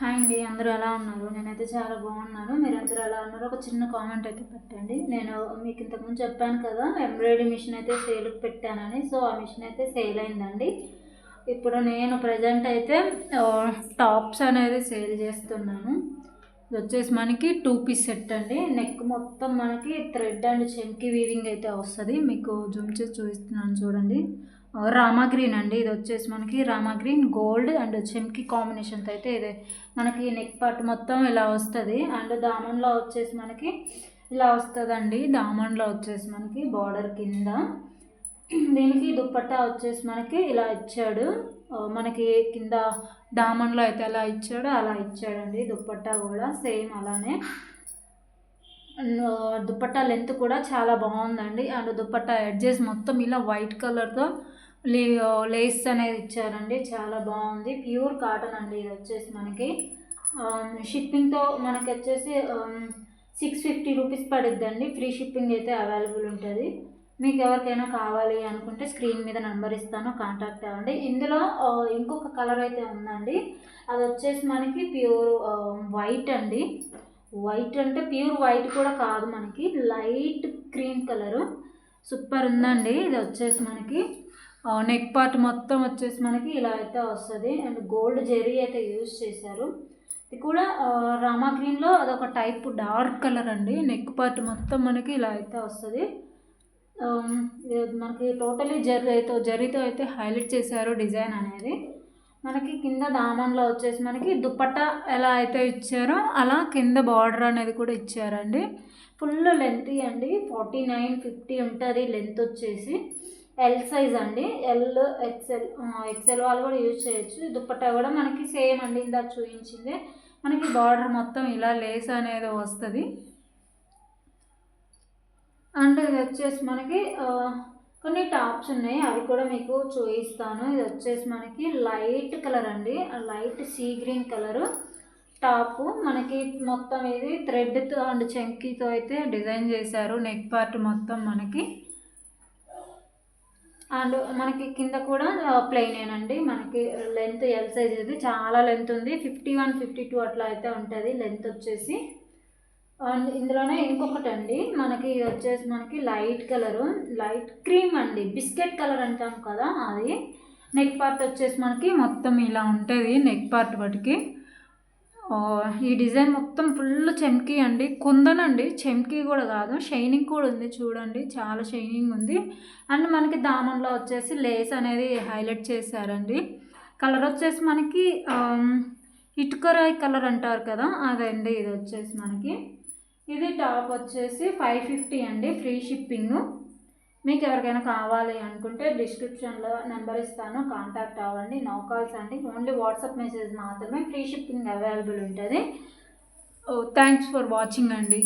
Hi అండి, అందరూ ఎలా ఉన్నారు? నేనైతే చాలా బాగున్నాను. మీరందరూ ఎలా ఉన్నారు? ఒక చిన్న కామెంట్ అయితే పెట్టండి. నేను మీకు ఇంతకుముందు చెప్పాను కదా, ఎంబ్రాయిడరీ మిషన్ అయితే సేల్కి పెట్టానని. సో ఆ మిషన్ అయితే సేల్ అయిందండి. ఇప్పుడు నేను ప్రజెంట్ అయితే టాప్స్ అనేది సేల్ చేస్తున్నాను. ఇది వచ్చేసి మనకి 2 పీస్ సెట్ అండి. నెక్ మొత్తం మనకి థ్రెడ్ అండ్ చెంకి వీవింగ్ అయితే వస్తుంది. మీకు జూమ్ చేసి చూపిస్తున్నాను చూడండి. రామా గ్రీన్ అండి. ఇది వచ్చేసి మనకి రామా గ్రీన్ గోల్డ్ అండ్ చెంకి కాంబినేషన్తో అయితే ఇది మనకి నెక్ పార్ట్ మొత్తం ఇలా వస్తుంది. అండ్ దామన్లో వచ్చేసి మనకి ఇలా వస్తుందండి. దామన్లో వచ్చేసి మనకి బార్డర్ కింద దీనికి దుప్పట్టా వచ్చేసి మనకి ఇలా ఇచ్చాడు. మనకి కింద దామన్లో అయితే ఎలా ఇచ్చాడో అలా ఇచ్చాడండి. దుప్పట్టా కూడా సేమ్ అలానే. దుప్పట్టా లెంత్ కూడా చాలా బాగుందండి. అండ్ దుప్పట్టా ఎడ్జెస్ మొత్తం ఇలా వైట్ కలర్తో లేస్ అనేది ఇచ్చారండి. చాలా బాగుంది. ప్యూర్ కాటన్ అండి. ఇది వచ్చేసి మనకి షిప్పింగ్తో మనకి వచ్చేసి 650 రూపీస్ పడుద్దండి. ఫ్రీ షిప్పింగ్ అయితే అవైలబుల్ ఉంటుంది. మీకు ఎవరికైనా కావాలి అనుకుంటే స్క్రీన్ మీద నెంబర్ ఇస్తాను, కాంటాక్ట్ అవ్వండి. ఇందులో ఇంకొక కలర్ అయితే ఉందండి. అది వచ్చేసి మనకి ప్యూర్ వైట్ అండి. వైట్ అంటే ప్యూర్ వైట్ కూడా కాదు, మనకి లైట్ క్రీమ్ కలరు. సూపర్ ఉందండి. ఇది వచ్చేసి మనకి నెక్ పార్ట్ మొత్తం వచ్చేసి మనకి ఇలా అయితే వస్తుంది. అండ్ గోల్డ్ జెరీ అయితే యూజ్ చేశారు. ఇది కూడా రామా గ్రీన్లో అదొక టైప్ డార్క్ కలర్ అండి. నెక్ పార్ట్ మొత్తం మనకి ఇలా అయితే వస్తుంది. మనకి టోటలీ జరీతో అయితే హైలైట్ చేశారు డిజైన్ అనేది. మనకి కింద దామన్లో వచ్చేసి మనకి దుప్పట్టా ఎలా అయితే ఇచ్చారో అలా కింద బార్డర్ అనేది కూడా ఇచ్చారండి. ఫుల్ లెంత్ అండి. 49-50 ఉంటుంది లెంత్ వచ్చేసి. ఎల్ సైజ్ అండి. ఎక్సెల్ వాళ్ళు కూడా యూజ్ చేయొచ్చు. దుప్పట్టా కూడా మనకి సేమ్ అండి, ఇందాక చూపించింది. మనకి బార్డర్ మొత్తం ఇలా లేస్ అనేది వస్తుంది. అండ్ ఇది వచ్చేసి మనకి కొన్ని టాప్స్ ఉన్నాయి, అవి కూడా మీకు చూపిస్తాను. ఇది వచ్చేసి మనకి లైట్ కలర్ అండి. Light sea green colour top. మనకి మొత్తం ఇది థ్రెడ్తో అండ్ చెంకీతో అయితే డిజైన్ చేశారు. నెక్ పార్ట్ మొత్తం మనకి. అండ్ మనకి కింద కూడా ప్లెయినేనండి. మనకి లెంత్ ఎల్ సైజ్ ఇది చాలా లెంత్ ఉంది. 51-52 అట్లా అయితే ఉంటుంది లెంత్ వచ్చేసి. అండ్ ఇందులోనే ఇంకొకటి అండి, మనకి ఇది వచ్చేసి మనకి లైట్ కలరు, లైట్ క్రీమ్ అండి, బిస్కెట్ కలర్ అంటాం కదా అది. నెక్ పార్ట్ వచ్చేసి మనకి మొత్తం ఇలా ఉంటుంది. నెక్ పార్ట్ వాటికి ఈ డిజైన్ మొత్తం ఫుల్ చెమ్కీ అండి. కుందనండి, చెమ్కీ కూడా కాదు, షైనింగ్ కూడా ఉంది చూడండి, చాలా షైనింగ్ ఉంది. అండ్ మనకి దామన్లో వచ్చేసి లేస్ అనేది హైలైట్ చేశారండి. కలర్ వచ్చేసి మనకి ఇటుకరాయి కలర్ అంటారు కదా అదండి. ఇది వచ్చేసి మనకి ఇది టాప్ వచ్చేసి 550 అండి, ఫ్రీ షిప్పింగ్. మీకు ఎవరికైనా కావాలి అనుకుంటే డిస్క్రిప్షన్లో నెంబర్ ఇస్తాను, కాంటాక్ట్ అవ్వండి. నో కాల్స్ అండి, ఓన్లీ వాట్సాప్ మెసేజ్ మాత్రమే. ఫ్రీ షిప్పింగ్ అవైలబుల్ ఉంటుంది. థ్యాంక్స్ ఫర్ వాచింగ్ అండి.